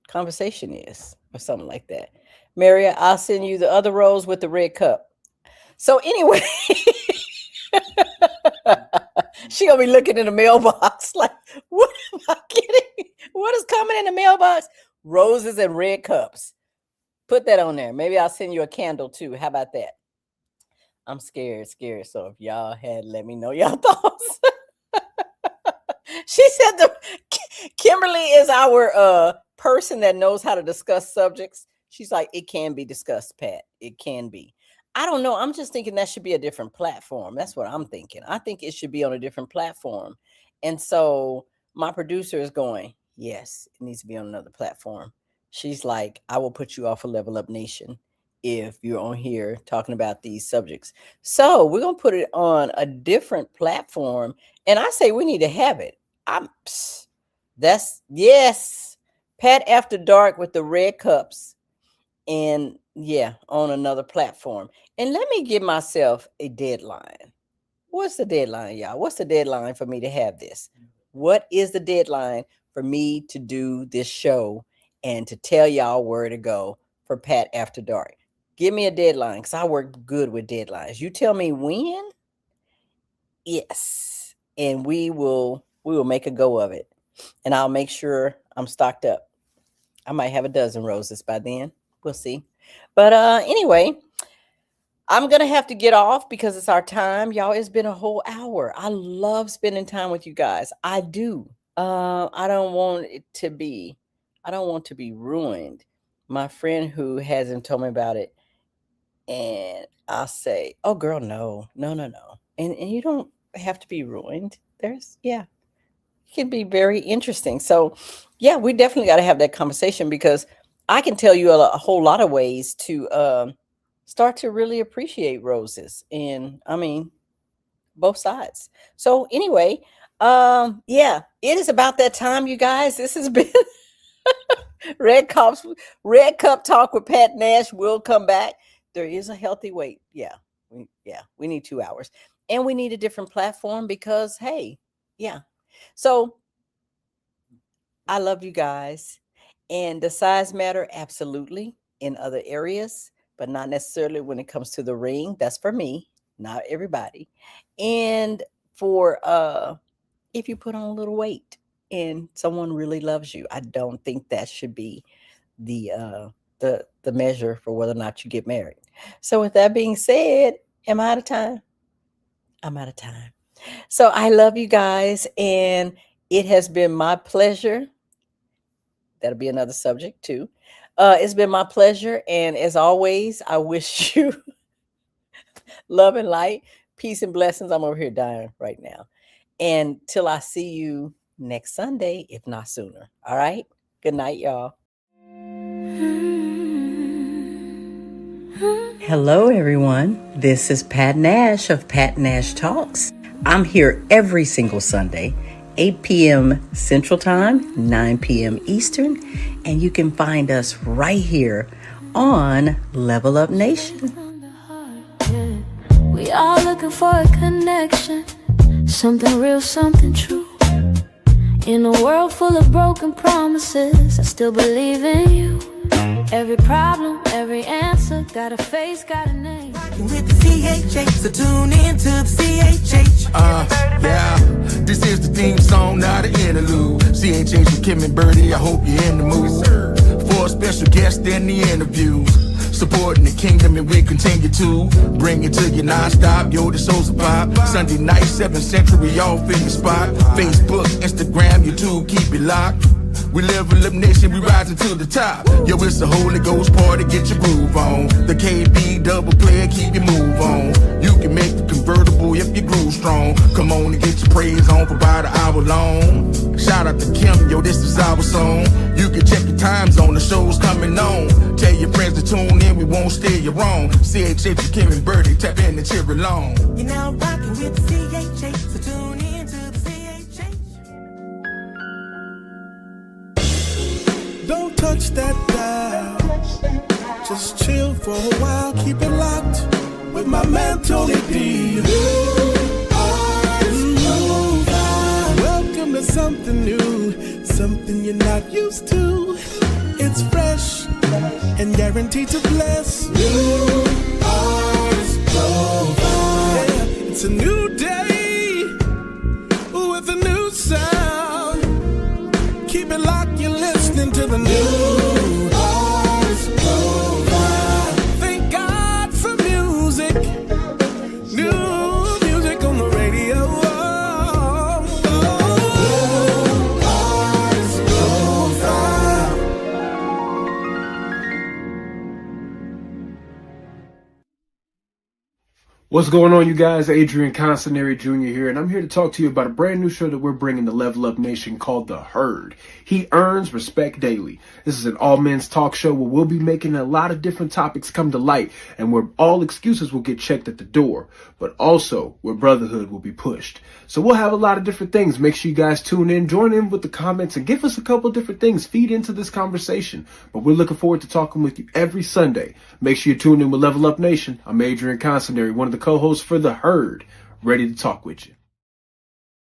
conversation is, or something like that. Maria, I'll send you the other rose with the red cup. So anyway, she gonna be looking in the mailbox like, what am I getting? What is coming in the mailbox? Roses and red cups. Put that on there. Maybe I'll send you a candle too. How about that? I'm scared. So if y'all had, let me know y'all thoughts. She said Kimberly is our person that knows how to discuss subjects. She's like, it can be discussed, Pat. It can be. I don't know. I'm just thinking that should be a different platform. That's what I'm thinking. I think it should be on a different platform. And so my producer is going, yes, it needs to be on another platform. She's like, I will put you off a Level Up Nation if you're on here talking about these subjects. So we're going to put it on a different platform. And I say we need to have it. That's yes. Pat After Dark with the red cups. And yeah, on another platform. And let me give myself a deadline. What's the deadline, y'all? What's the deadline for me to have this? What is the deadline for me to do this show and to tell y'all where to go for Pat After Dark? Give me a deadline, because I work good with deadlines. You tell me when, yes, and we will make a go of it. And I'll make sure I'm stocked up. I might have a dozen roses by then. We'll see. But anyway, I'm going to have to get off because it's our time. Y'all, it's been a whole hour. I love spending time with you guys. I do. I don't want to be ruined. My friend who hasn't told me about it, and I'll say, oh girl, no. And you don't have to be ruined. It can be very interesting. So yeah, we definitely got to have that conversation, because I can tell you a whole lot of ways to start to really appreciate roses. And I mean, both sides. So anyway, it is about that time, you guys. This has been Red Cup Talk with Pat Nash. Will come back. There is a healthy wait. We need 2 hours, and we need a different platform because, hey, so I love you guys. And the size matter, absolutely, in other areas, but not necessarily when it comes to the ring. That's for me, not everybody. And for if you put on a little weight and someone really loves you, I don't think that should be the measure for whether or not you get married. So with that being said, am I out of time? I'm out of time. So I love you guys, and it has been my pleasure. That'll be another subject too. It's been my pleasure. And as always, I wish you love and light, peace and blessings. I'm over here dying right now. And till I see you next Sunday, if not sooner. All right. Good night, y'all. Hello, everyone. This is Pat Nash of Pat Nash Talks. I'm here every single Sunday, 8 p.m. Central Time, 9 p.m. Eastern, and you can find us right here on Level Up Nation. We all looking for a connection, something real, something true. In a world full of broken promises, I still believe in you. Every problem, every answer, got a face, got a name. With the CHH, so tune in to the CHH. This is the theme song, not an interlude. CHH with Kim and Birdie, I hope you're in the mood. For a special guest in the interviews, supporting the kingdom, and we continue to bring it to you non-stop. Yo, the show's a pop. Sunday night, 7 Central, we all in the spot. Facebook, Instagram, YouTube, keep it locked. We Level Up Nation, we rising to the top. Yo, it's the Holy Ghost party, get your groove on. The KB double player, keep your move on. You can make the convertible if you groove strong. Come on and get your praise on for about an hour long. Shout out to Kim, yo, this is our song. You can check your time zone, the show's coming on. Tell your friends to tune in, we won't steer you wrong. CHH with Kim and Birdie, tap in and cheer along. You're now rocking with the CHH, so tune in to the CHH. Don't touch that dial. Just chill for a while, keep it locked with my man Tony D. Welcome to something new, something you're not used to. It's fresh and guaranteed to bless. New Artist Profile. It's a new day with a new sound. Keep it locked, you're listening to the new Artist Profile. Thank God for music, new music on the radio. What's going on, you guys? Adrian Constanary Jr. here, and I'm here to talk to you about a brand new show that we're bringing to Level Up Nation called The Herd. He earns respect daily. This is an all-men's talk show where we'll be making a lot of different topics come to light, and where all excuses will get checked at the door, but also where brotherhood will be pushed. So we'll have a lot of different things. Make sure you guys tune in, join in with the comments, and give us a couple different things. Feed into this conversation. But we're looking forward to talking with you every Sunday. Make sure you tune in with Level Up Nation. I'm Adrian Constanary, one of the co-hosts for The Herd, ready to talk with you.